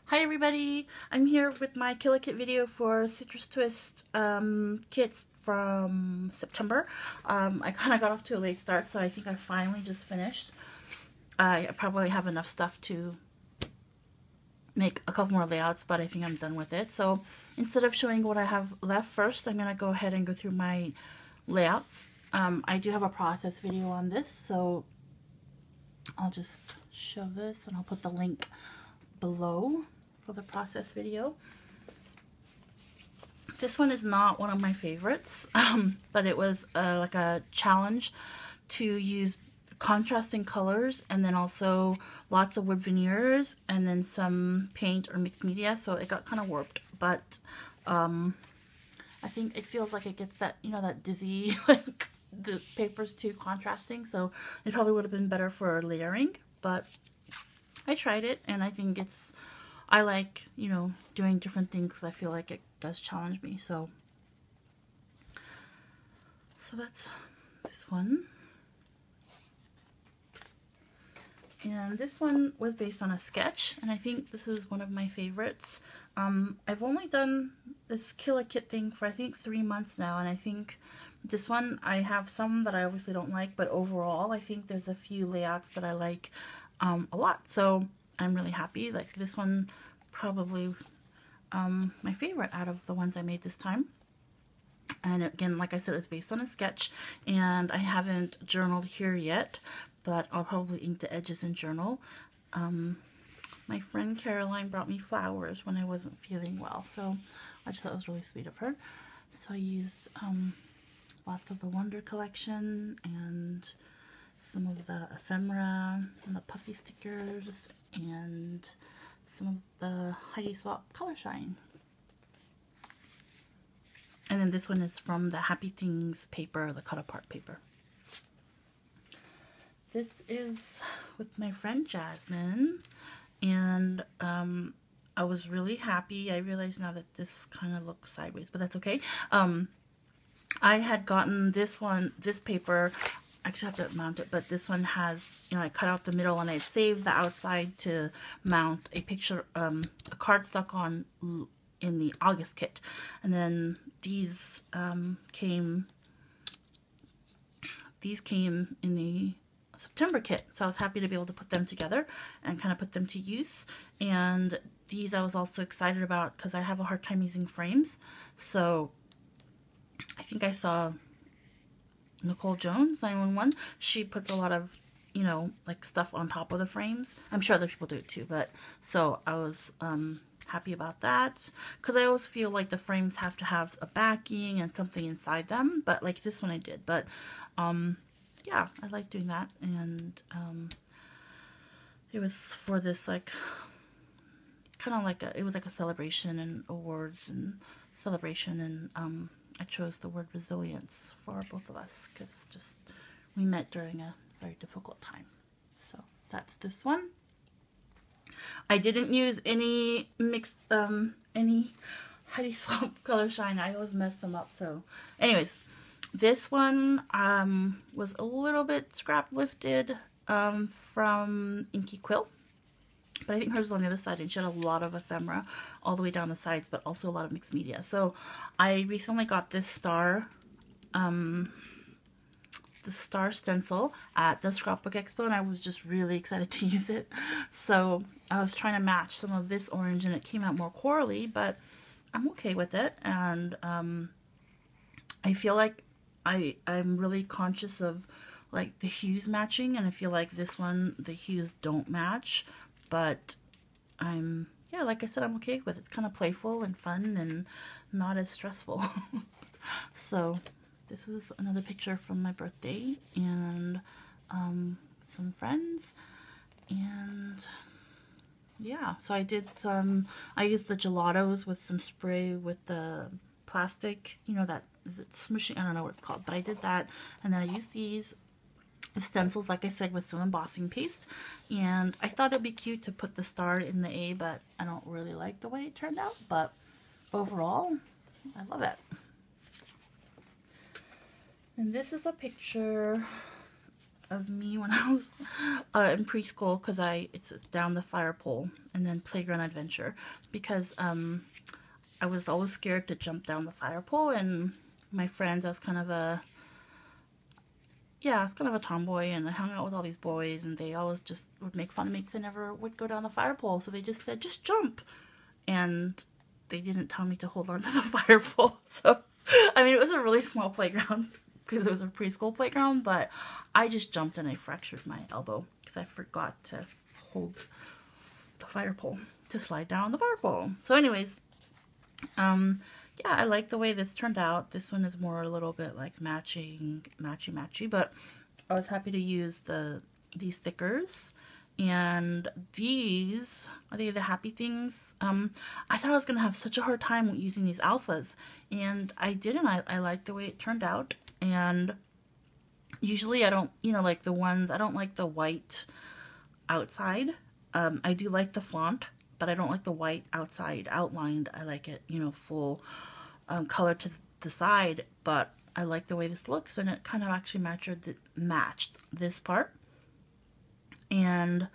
Hi everybody, I'm here with my Killer Kit video for Citrus Twist kits from September. I kind of got off to a late start, so I think I finally just finished. I probably have enough stuff to make a couple more layouts, but I think I'm done with it. So instead of showing what I have left first, I'm going to go ahead and go through my layouts. I do have a process video on this, so I'll just show this and I'll put the link below for the process video. This one is not one of my favorites, but it was like a challenge to use contrasting colors and then also lots of wood veneers and then some paint or mixed media, so it got kind of warped, but I think it feels like it gets that, you know, that dizzy, like the paper's too contrasting, so it probably would have been better for layering, but I tried it and I think I like, you know, doing different things. I feel like it does challenge me, so that's this one. And this one was based on a sketch, and I think this is one of my favorites. I've only done this Killer Kit thing for I think 3 months now, and I think this one, I have some that I obviously don't like, but overall I think there's a few layouts that I like a lot, so I'm really happy. Like this one, probably my favorite out of the ones I made this time. And again, like I said, it's based on a sketch, and I haven't journaled here yet, but I'll probably ink the edges and journal. My friend Caroline brought me flowers when I wasn't feeling well, so I just thought it was really sweet of her. So I used lots of the Wonder collection and some of the ephemera and the puffy stickers and some of the Heidi Swap Color Shine. And then this one is from the Happy Things paper, the cut apart paper. This is with my friend Jasmine, and I was really happy. I realize now that this kind of looks sideways, but that's okay. I had gotten this paper. I actually have to mount it, but this one has, you know, I cut out the middle and I saved the outside to mount a picture, a cardstock on in the August kit. And then these came in the September kit, so I was happy to be able to put them together and kind of put them to use. And these I was also excited about because I have a hard time using frames, so I think I saw Nicole Jones 911, she puts a lot of, you know, like stuff on top of the frames. I'm sure other people do it too, but so I was happy about that, because I always feel like the frames have to have a backing and something inside them, but like this one I did. But yeah, I like doing that, and it was for this, like, kind of like it was like a celebration and awards and celebration, and I chose the word resilience for both of us because just we met during a very difficult time. So that's this one. I didn't use any mixed, any Heidi Swap Color Shine. I always mess them up. So anyways, this one was a little bit scrap lifted from Inky Quill. But I think hers was on the other side, and she had a lot of ephemera all the way down the sides, but also a lot of mixed media. So I recently got this star, the star stencil at the Scrapbook Expo, and I was just really excited to use it. So I was trying to match some of this orange, and it came out more corally, but I'm okay with it. And I feel like I'm really conscious of like the hues matching, and I feel like this one, the hues don't match. But yeah, like I said, I'm okay with it. It's kind of playful and fun and not as stressful. So this is another picture from my birthday and some friends. And yeah, so I did I used the gelatos with some spray with the plastic, you know, that, is it smooshing? I don't know what it's called, but I did that. And then I used these stencils, like I said, with some embossing paste, and I thought it'd be cute to put the star in the A, but I don't really like the way it turned out. But overall, I love it. And this is a picture of me when I was in preschool, because it's down the fire pole, and then playground adventure, because I was always scared to jump down the fire pole, and my friends, I was kind of a tomboy, and I hung out with all these boys, and they always just would make fun of me because I never would go down the fire pole, so they just said, just jump, and they didn't tell me to hold on to the fire pole. So I mean, it was a really small playground because it was a preschool playground, but I just jumped and I fractured my elbow because I forgot to hold the fire pole to slide down the fire pole. So anyways, yeah, I like the way this turned out. This one is more a little bit like matchy, but I was happy to use these stickers. And these, are they the happy things? I thought I was going to have such a hard time using these alphas, and I didn't. I like the way it turned out. And usually I don't, like the ones, I don't like the white outside. I do like the font, but I don't like the white outside outlined. I like it, full color to the side, but I like the way this looks, and it kind of actually matched this part. And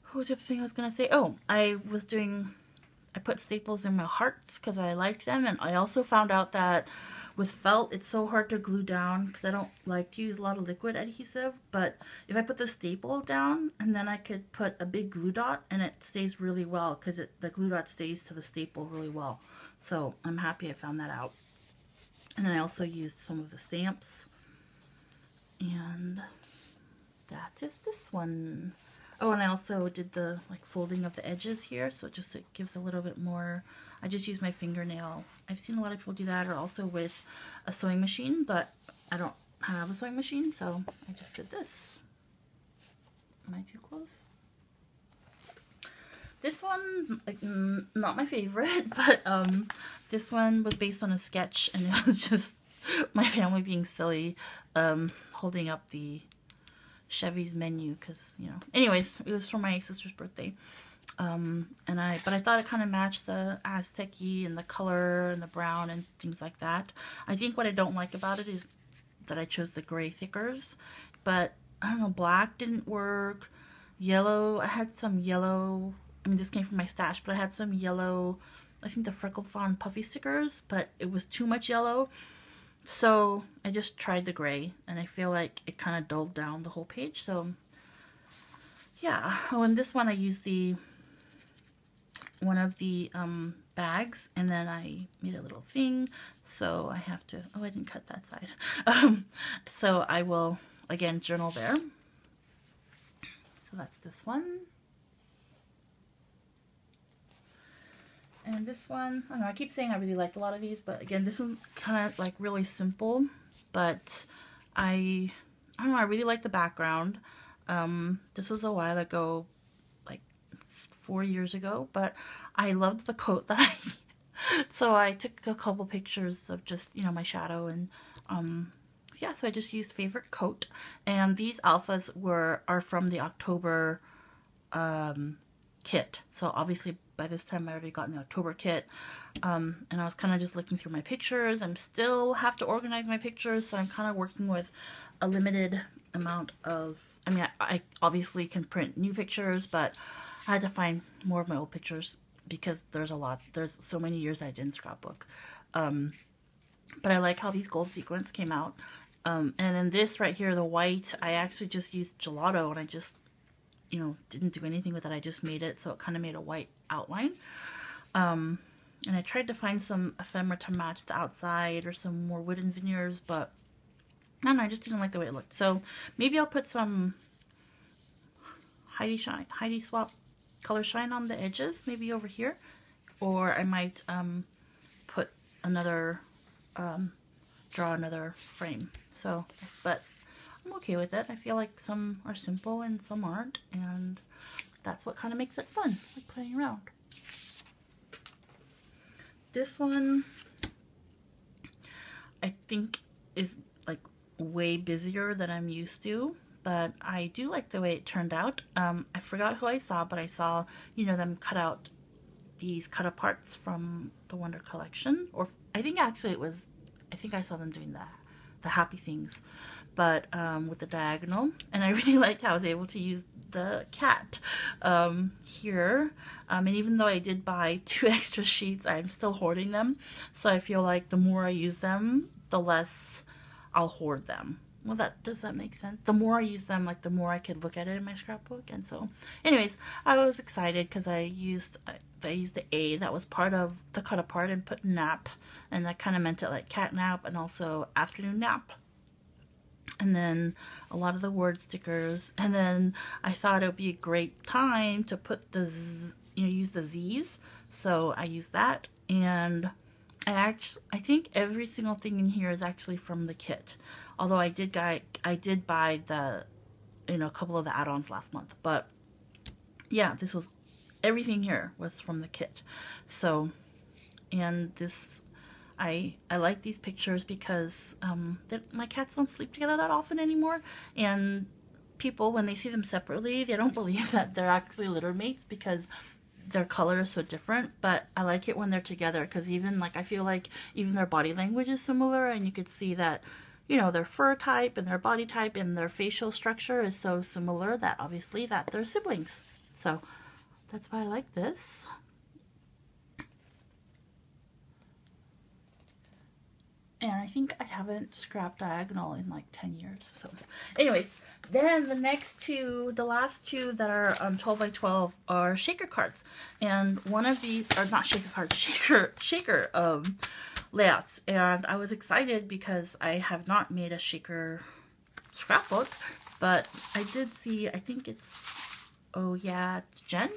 what was the other thing I was going to say? Oh, I put staples in my hearts because I liked them, and I also found out that with felt, it's so hard to glue down because I don't like to use a lot of liquid adhesive, but if I put the staple down, and then I could put a big glue dot, and it stays really well because the glue dot stays to the staple really well. So I'm happy I found that out. And then I also used some of the stamps, and that is this one. Oh, and I also did the folding of the edges here, so just it gives a little bit more. I just use my fingernail. I've seen a lot of people do that, or also with a sewing machine, but I don't have a sewing machine, so I just did this. Am I too close? This one, not my favorite, but this one was based on a sketch, and it was just my family being silly, holding up the Chevy's menu, because anyways, it was for my sister's birthday, but I thought it kind of matched the Aztec-y and the color and the brown and things like that. I think what I don't like about it is that I chose the gray thickers, but I don't know, black didn't work. Yellow, I had some yellow, I mean this came from my stash, but I had some yellow, I think the Freckled Fawn puffy stickers, but it was too much yellow. So I just tried the gray, and I feel like it kind of dulled down the whole page. So yeah. Oh, and this one I used one of the bags, and then I made a little thing. So I have to, oh, I didn't cut that side. So I will, again, journal there. So that's this one. And this one, I don't know, I keep saying I really liked a lot of these, but again, this one's kind of like really simple, but I don't know, I really like the background. This was a while ago, like 4 years ago, but I loved the coat that so I took a couple pictures of just, my shadow, and yeah, so I just used favorite coat. And these alphas are from the October kit. So obviously by this time I already gotten the October kit, and I was kind of just looking through my pictures. I'm still have to organize my pictures, so I'm kind of working with a limited amount of, I mean, I obviously can print new pictures, but I had to find more of my old pictures because there's so many years I did in Scrapbook. But I like how these gold sequins came out. And then this right here, the white, I actually just used gelato, and I just didn't do anything with it. I just made it so it kind of made a white outline. And I tried to find some ephemera to match the outside, or some more wooden veneers, but I don't know, I just didn't like the way it looked. So maybe I'll put some Heidi Swap color shine on the edges, maybe over here, or I might put another draw another frame. So, but I'm okay with it. I feel like some are simple and some aren't, and that's what kind of makes it fun, like playing around. This one I think is like way busier than I'm used to, but I do like the way it turned out. I forgot who I saw, but I saw, them cut out these cut aparts from the Wonder Collection, or I think actually I think I saw them doing the Happy Things. but with the diagonal. And I really liked how I was able to use the cat here. And even though I did buy 2 extra sheets, I'm still hoarding them. So I feel like the more I use them, the less I'll hoard them. Well, does that make sense? The more I use them, like the more I could look at it in my scrapbook. And so anyways, I was excited because I used the A that was part of the cut apart and put nap, and that kind of meant it like cat nap and also afternoon nap. And then a lot of the word stickers, and then I thought it would be a great time to put the use the Z's, so I used that. And I think every single thing in here is actually from the kit, although I did buy the a couple of the add-ons last month. But yeah, everything here was from the kit. So, and this, I like these pictures because my cats don't sleep together that often anymore, and people, when they see them separately, they don't believe that they're actually litter mates because their color is so different. But I like it when they're together because even I feel like even their body language is similar, and you could see that their fur type and their body type and their facial structure is so similar that obviously that they're siblings. So that's why I like this. And I think I haven't scrapped diagonal in like 10 years. So anyways, then the last two that are 12 by 12 are shaker cards. And one of these are not shaker cards, shaker layouts. And I was excited because I have not made a shaker scrapbook, but I did see, I think it's, oh yeah, it's Jen,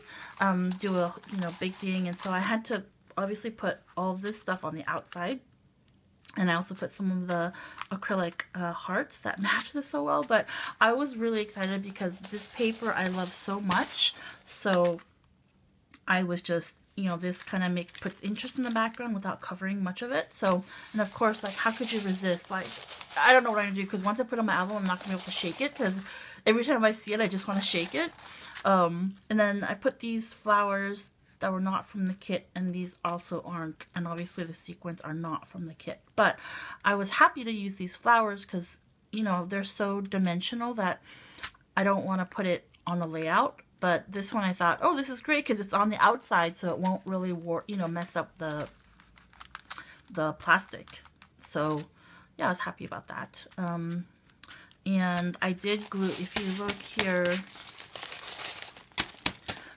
do a big thing. And so I had to obviously put all this stuff on the outside. And I also put some of the acrylic hearts that match this so well. But I was really excited because this paper I love so much. So I was just, this kind of puts interest in the background without covering much of it. So, and of course, how could you resist? I don't know what I'm going to do, because once I put it on my album, I'm not going to be able to shake it, because every time I see it, I just want to shake it. And then I put these flowers that were not from the kit, and these also aren't, and obviously the sequins are not from the kit. But I was happy to use these flowers because, they're so dimensional that I don't want to put it on a layout. But this one I thought, oh, this is great because it's on the outside, so it won't really mess up the plastic. So yeah, I was happy about that. And I did glue, if you look here,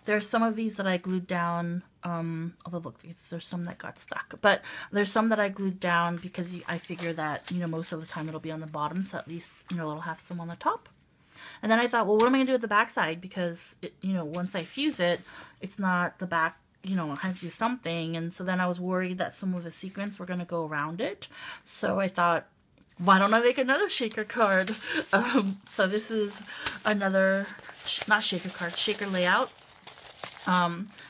there's some of these that I glued down, although look, there's some that got stuck, but there's some that I glued down because I figure that, most of the time it'll be on the bottom, so at least, it'll have some on the top. And then I thought, well, what am I going to do with the back side? Because, once I fuse it, it's not the back, I have to do something. And so then I was worried that some of the sequins were going to go around it. So I thought, why don't I make another shaker card? So this is another, not shaker card, shaker layout.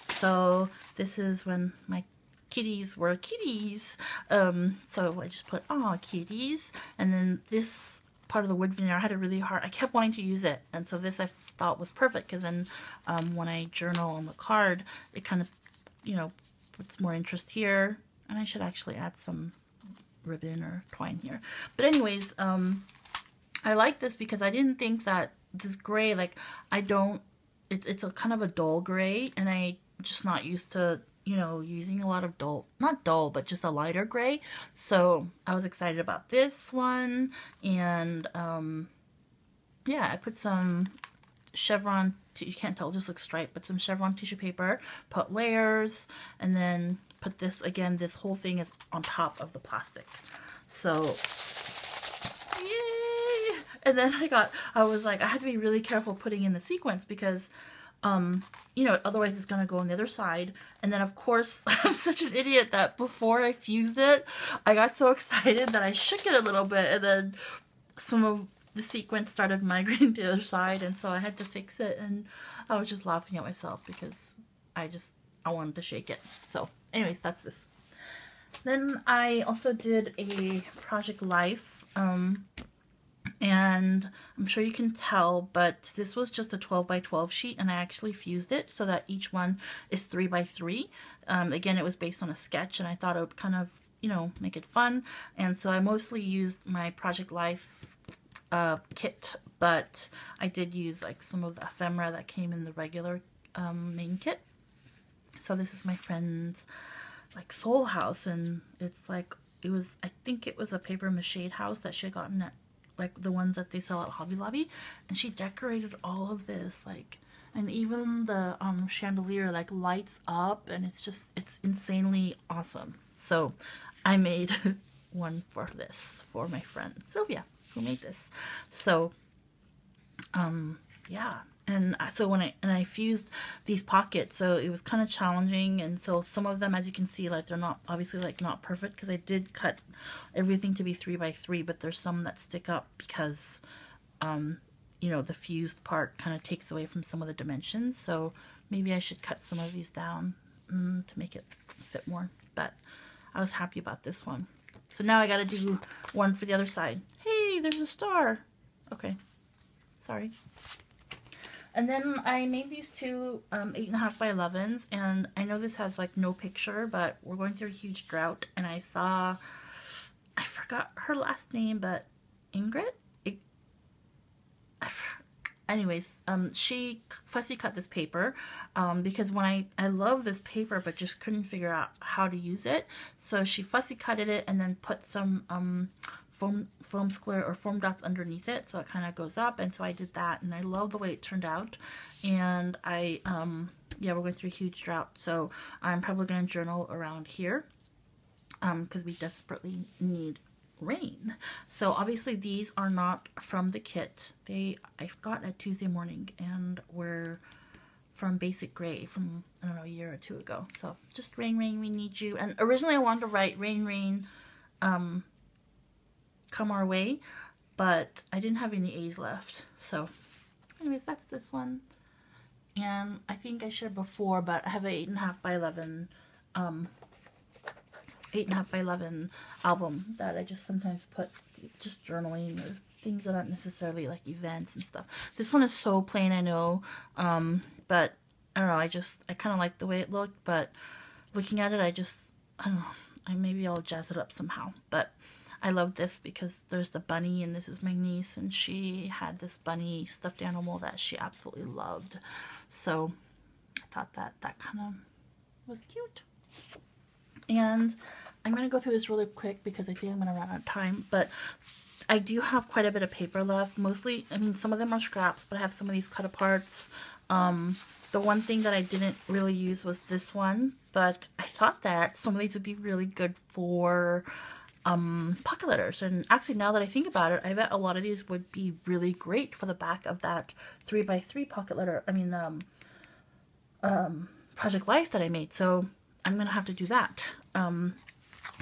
So this is when my kitties were kitties. So I just put, aw, kitties. And then this part of the wood veneer, I had it really hard. I kept wanting to use it. And so this I thought was perfect because then when I journal on the card, it kind of, puts more interest here. And I should actually add some ribbon or twine here. But anyways, I like this because I didn't think that this gray, it's a kind of a dull gray, and I just not used to, using a lot of not dull, but just a lighter gray. So I was excited about this one. And yeah, I put some chevron, you can't tell, it just looks striped, but some chevron tissue paper, put layers, and then put this, again, this whole thing is on top of the plastic. So yay! And then I was like, I had to be really careful putting in the sequins because otherwise it's going to go on the other side. And then of course, I'm such an idiot that before I fused it, I got so excited that I shook it a little bit, and then some of the sequins started migrating to the other side, and so I had to fix it, and I was just laughing at myself because I wanted to shake it. So anyways, that's this. Then I also did a Project Life, and I'm sure you can tell, but this was just a 12 by 12 sheet, and I actually fused it so that each one is 3 by 3. Again, it was based on a sketch, and I thought it would kind of, make it fun. And so I mostly used my Project Life kit, but I did use like some of the ephemera that came in the regular main kit. So this is my friend's like soul house, and it's like, I think it was a paper mache house that she had gotten at like the ones that they sell at Hobby Lobby, and she decorated all of this, like, and even the chandelier like lights up, and it's insanely awesome. So I made one for this for my friend Sylvia, who made this. So yeah, and so when I fused these pockets, so it was kind of challenging, and so some of them, as you can see, like they're not obviously like not perfect because I did cut everything to be 3 by 3, but there's some that stick up because you know, the fused part kind of takes away from some of the dimensions. So maybe I should cut some of these down to make it fit more, but I was happy about this one. So now I got to do one for the other side. Hey, there's a star. Okay, sorry. And then I made these two 8.5 by 11s, and I know this has like no picture, but we're going through a huge drought, and I forgot her last name, but Ingrid? Anyways, she fussy cut this paper because when I love this paper but just couldn't figure out how to use it. So she fussy cutted it and then put some foam square or foam dots underneath it so it kind of goes up, and so I did that, and I love the way it turned out. And I yeah, we're going through a huge drought, so I'm probably going to journal around here because we desperately need rain. So obviously these are not from the kit. I got at Tuesday morning, and were from Basic Gray from, I don't know, a year or two ago. So just rain, rain, we need you. And originally I wanted to write rain, rain, come our way, but I didn't have any A's left. So anyways, that's this one. And I think I shared before, but I have an 8.5 by 11 8.5 by 11 album that I just sometimes put just journaling or things that aren't necessarily like events and stuff. This one is so plain, I know, but I don't know, I kind of like the way it looked, but looking at it, I don't know, maybe I'll jazz it up somehow. But I love this because there's the bunny, and this is my niece, and she had this bunny stuffed animal that she absolutely loved. So I thought that kind of was cute. And I'm going to go through this really quick because I think I'm going to run out of time, but I do have quite a bit of paper left. Mostly, I mean, some of them are scraps, but I have some of these cut aparts. The one thing that I didn't really use was this one, but I thought that some of these would be really good for pocket letters. And actually, now that I think about it, I bet a lot of these would be really great for the back of that 3 by 3 pocket letter, I mean, Project Life that I made. So I'm going to have to do that.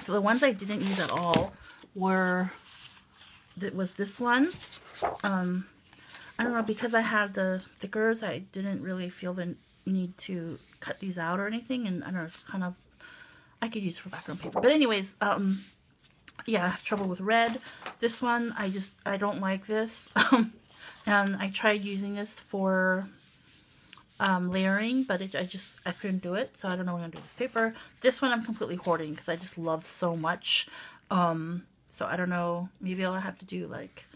So the ones I didn't use at all was this one. I don't know, because I had the stickers, I didn't really feel the need to cut these out or anything, and I don't know, it's kind of, I could use it for background paper. But anyways, yeah, I have trouble with red. This one, I don't like this. And I tried using this for layering, but I couldn't do it, so I don't know what I'm gonna do with this paper. This one I'm completely hoarding because I just love so much. So I don't know, maybe I'll have to do like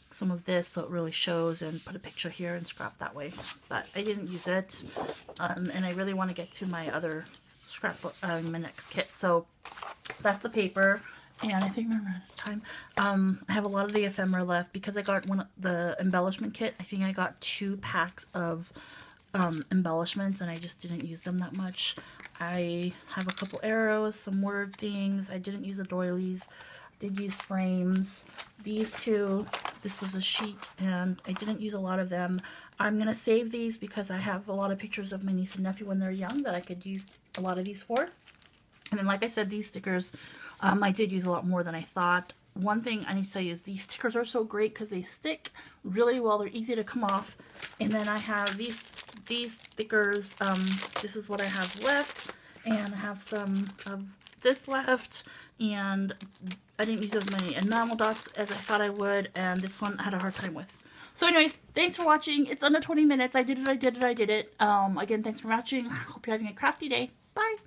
some of this so it really shows, and put a picture here and scrap that way. But I didn't use it, and I really want to get to my other scrapbook, my next kit. So that's the paper. And I think we're out of time. I have a lot of the ephemera left because I got the embellishment kit. I think I got 2 packs of embellishments, and I just didn't use them that much. I have a couple arrows, some word things. I didn't use the doilies. I did use frames. These 2, this was a sheet, and I didn't use a lot of them. I'm going to save these because I have a lot of pictures of my niece and nephew when they're young that I could use a lot of these for. And then, like I said, these stickers, I did use a lot more than I thought. One thing I need to tell you is these stickers are so great because they stick really well. They're easy to come off. And then I have these stickers. This is what I have left. And I have some of this left. And I didn't use as many enamel dots as I thought I would. And this one I had a hard time with. So anyways, thanks for watching. It's under 20 minutes. I did it. Again, thanks for watching. I hope you're having a crafty day. Bye.